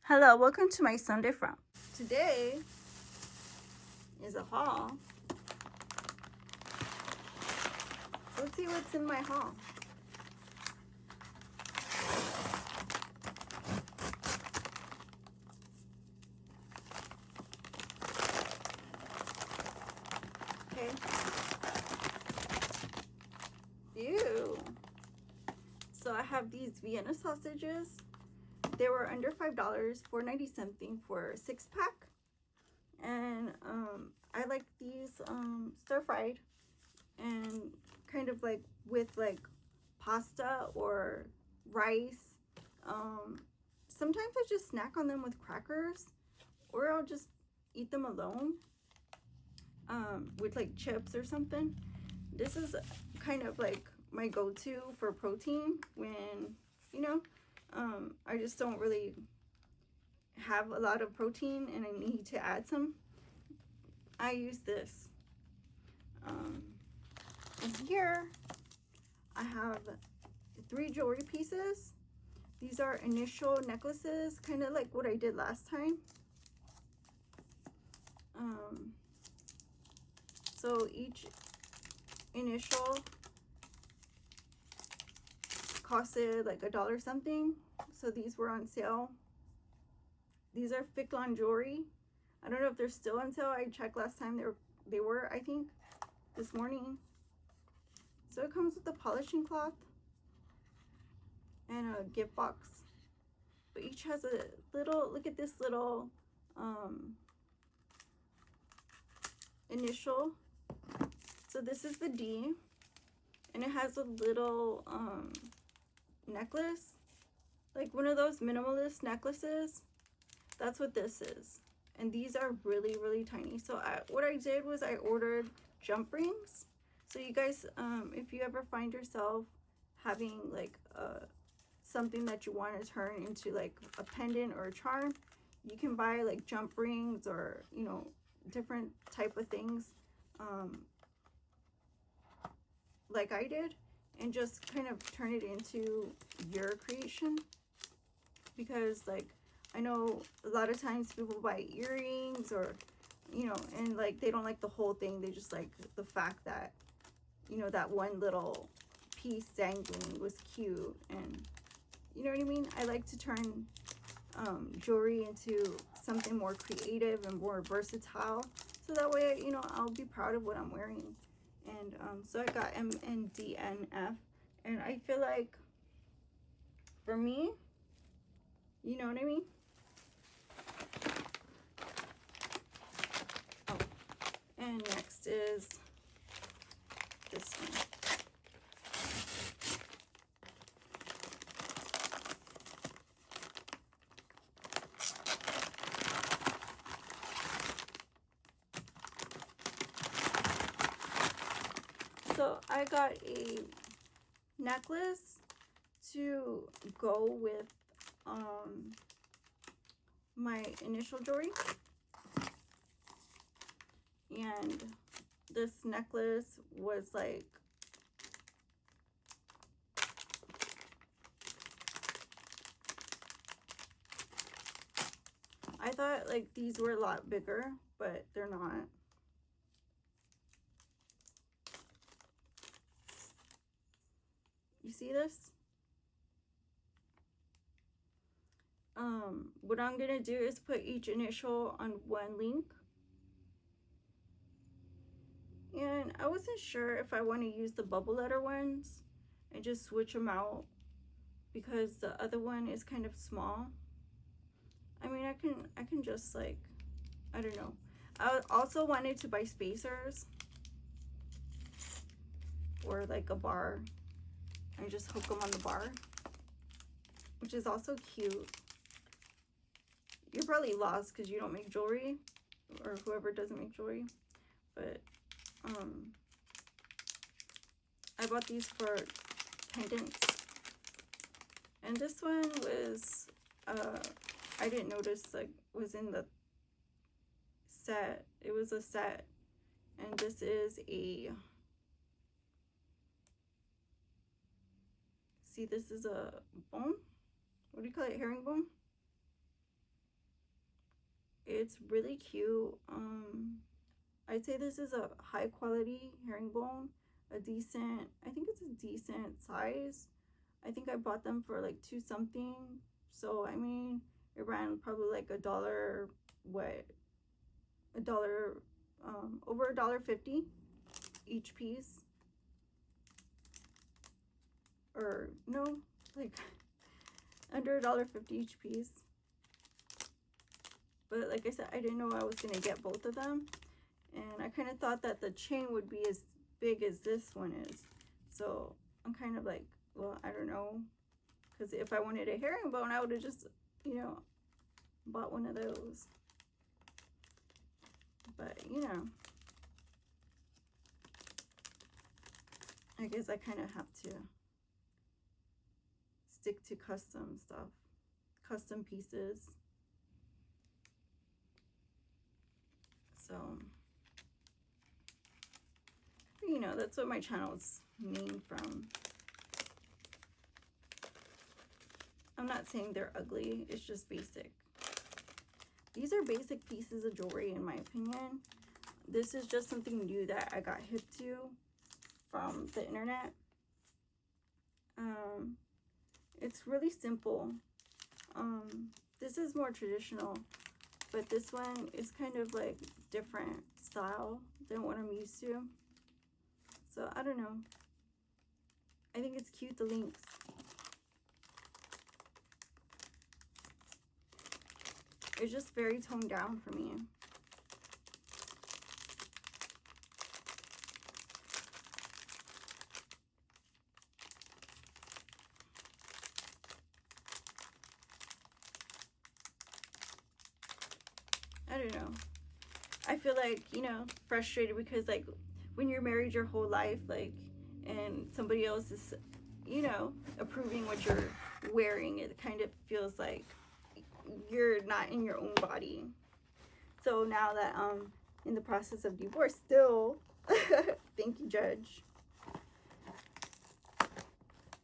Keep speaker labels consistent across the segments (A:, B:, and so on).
A: Hello, welcome to my Sunday Frown. Today is a haul. Let's see what's in my haul. Okay. Ew. So I have these Vienna sausages. They were under $5, $4.90 something for a 6-pack. And I like these stir fried and kind of like with like pasta or rice. Sometimes I just snack on them with crackers, or I'll just eat them alone with like chips or something. This is kind of like my go-to for protein when, you know, I just don't really have a lot of protein and I need to add some. I use this. And here I have 3 jewelry pieces. These are initial necklaces, kind of like what I did last time. So each initial costed like $1 something. So these were on sale. These are Ficklon jewelry. I don't know if they're still on sale. I checked last time they were, I think, this morning. So it comes with a polishing cloth and a gift box. But each has a little, look at this little initial. So this is the D, and it has a little necklace, like one of those minimalist necklaces. That's what this is. And these are really, really tiny. So what I did was I ordered jump rings. So you guys, if you ever find yourself having like something that you want to turn into like a pendant or a charm, you can buy like jump rings or, you know, different type of things like I did, and just kind of turn it into your creation. Because like I know a lot of times people buy earrings or, you know, and like they don't like the whole thing. They just like the fact that, you know, that one little piece dangling was cute, and you know what I mean? I like to turn jewelry into something more creative and more versatile, so that way, you know, I'll be proud of what I'm wearing. And so I got M and D and F, and I feel like for me, you know what I mean? Oh, and next is this one. So I got a necklace to go with my initial jewelry, and this necklace was like I thought like these were a lot bigger, but they're not. You see this? What I'm gonna do is put each initial on one link. And I wasn't sure if I want to use the bubble letter ones and just switch them out, because the other one is kind of small. I mean, I can just like, I don't know. I also wanted to buy spacers or like a bar and just hook them on the bar, which is also cute. You're probably lost because you don't make jewelry, or whoever doesn't make jewelry, but I bought these for pendants. And this one was I didn't notice like was in the set. It was a set, and this is a, see, this is a bone. What do you call it? Herringbone. It's really cute. I'd say this is a high quality herringbone, a decent, I think it's a decent size. I think I bought them for like 2 something. So I mean, it ran probably like $1, what, $1, over $1.50 each piece. Or no, like under $1.50 each piece. But like I said, I didn't know I was gonna get both of them, and I kind of thought that the chain would be as big as this one is. So I'm kind of like, well, I don't know, because if I wanted a herringbone, I would have just, you know, bought one of those. But you know, I guess I kind of have to stick to custom stuff, custom pieces. So, you know, that's what my channel is named from. I'm not saying they're ugly, it's just basic. These are basic pieces of jewelry in my opinion. This is just something new that I got hip to from the internet. It's really simple. This is more traditional, but this one is kind of like different style than what I'm used to. So I don't know. I think it's cute, the links. It's just very toned down for me. I don't know. I feel like, you know, frustrated because like when you're married your whole life, like, and somebody else is, you know, approving what you're wearing, it kind of feels like you're not in your own body. So now that I'm in the process of divorce still, thank you, Judge.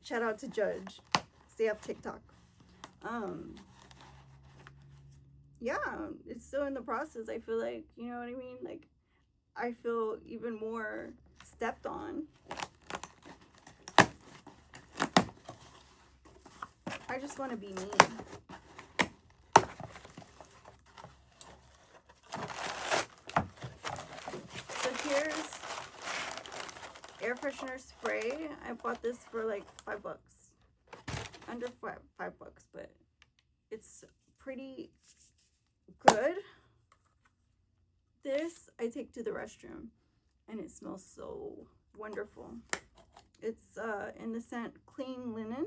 A: Shout out to Judge. Stay up TikTok. Yeah, it's still in the process. I feel like, you know what I mean? Like, I feel even more stepped on. I just want to be me. So here's air freshener spray. I bought this for like $5. Under $5, but it's pretty good. This I take to the restroom and it smells so wonderful. It's in the scent Clean Linen.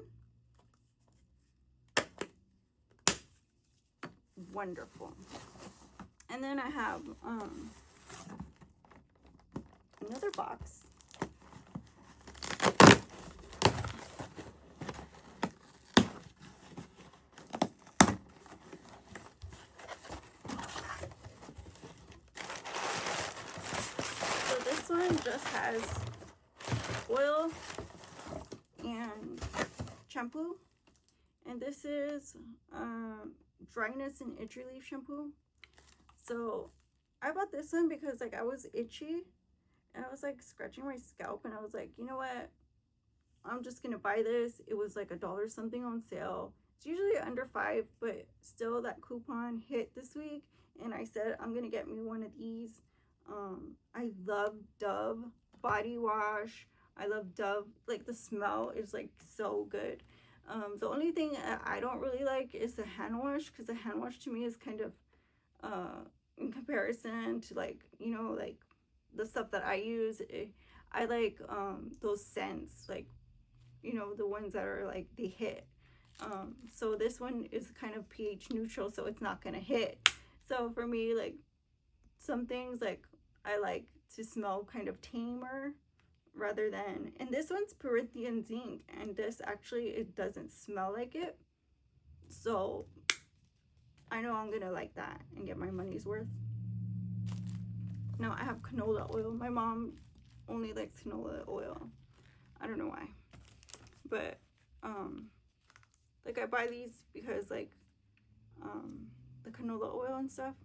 A: Wonderful. And then I have another box. This one just has oil and shampoo, and this is dryness and itchy leaf shampoo. So I bought this one because like I was itchy and I was like scratching my scalp, and I was like, you know what, I'm just gonna buy this. It was like $1 something on sale. It's usually under $5, but still that coupon hit this week, and I said I'm gonna get me one of these. I love Dove body wash. I love Dove, like the smell is like so good. The only thing I don't really like is the hand wash, because the hand wash to me is kind of in comparison to like, you know, like the stuff that I use, I like those scents, like, you know, the ones that are like they hit. So this one is kind of pH neutral, so it's not gonna hit. So for me, like some things like I like to smell kind of tamer rather than, and this one's Peruvian zinc, and this actually, it doesn't smell like it. So I know I'm gonna like that and get my money's worth. Now I have canola oil. My mom only likes canola oil. I don't know why, but like I buy these because like the canola oil and stuff,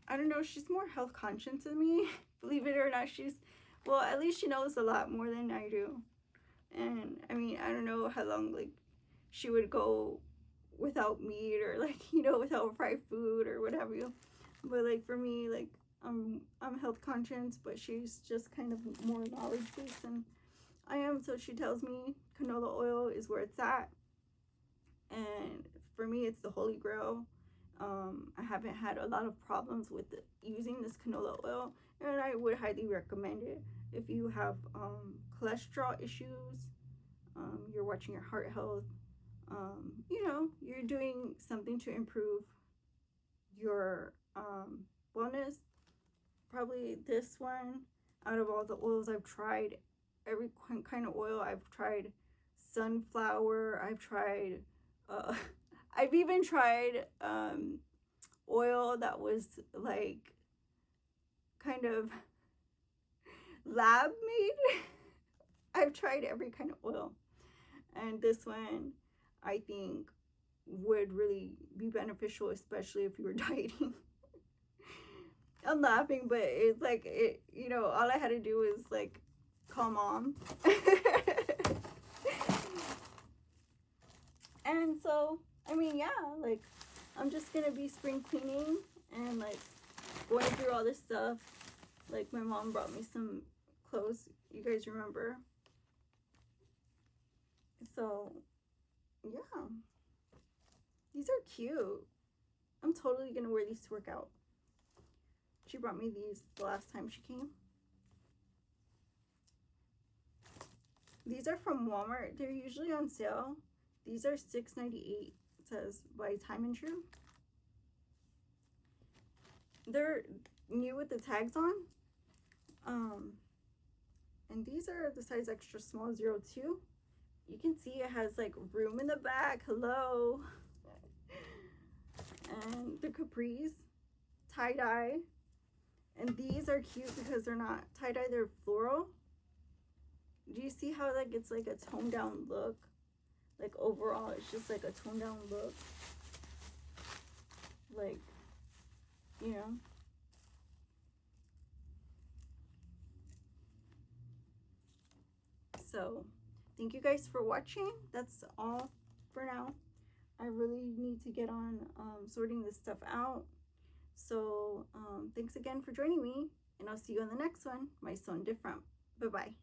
A: I don't know, she's more health conscious than me. Believe it or not, well, at least she knows a lot more than I do. And I mean, I don't know how long like she would go without meat or like, you know, without fried food or what have you. But like for me, like I'm health conscious, but she's just kind of more knowledge based than I am. So she tells me canola oil is where it's at, and for me it's the holy grail. I haven't had a lot of problems with using this canola oil, and I would highly recommend it if you have cholesterol issues, you're watching your heart health, you know, you're doing something to improve your wellness. Probably this one, out of all the oils I've tried, every kind of oil I've tried, sunflower, I've tried I've even tried oil that was like kind of lab made. I've tried every kind of oil, and this one I think would really be beneficial, especially if you were dieting. I'm laughing, but it's like, it, you know, all I had to do was like call mom. And so I mean, yeah, like I'm just gonna be spring cleaning and like going through all this stuff. Like my mom brought me some clothes, you guys remember? So yeah, these are cute. I'm totally gonna wear these to work out. She brought me these the last time she came. These are from Walmart. They're usually on sale. These are $6.98. It says by Time and True. They're new with the tags on. And these are the size extra small 02. You can see it has like room in the back. Hello. And the capris, tie-dye. And these are cute because they're not tie-dye, they're floral. Do you see how like it's like a toned down look? Like overall it's just like a toned down look. Like, you know. So thank you guys for watching. That's all for now. I really need to get on sorting this stuff out. So thanks again for joining me, and I'll see you on the next one. My Son Different. Bye-bye.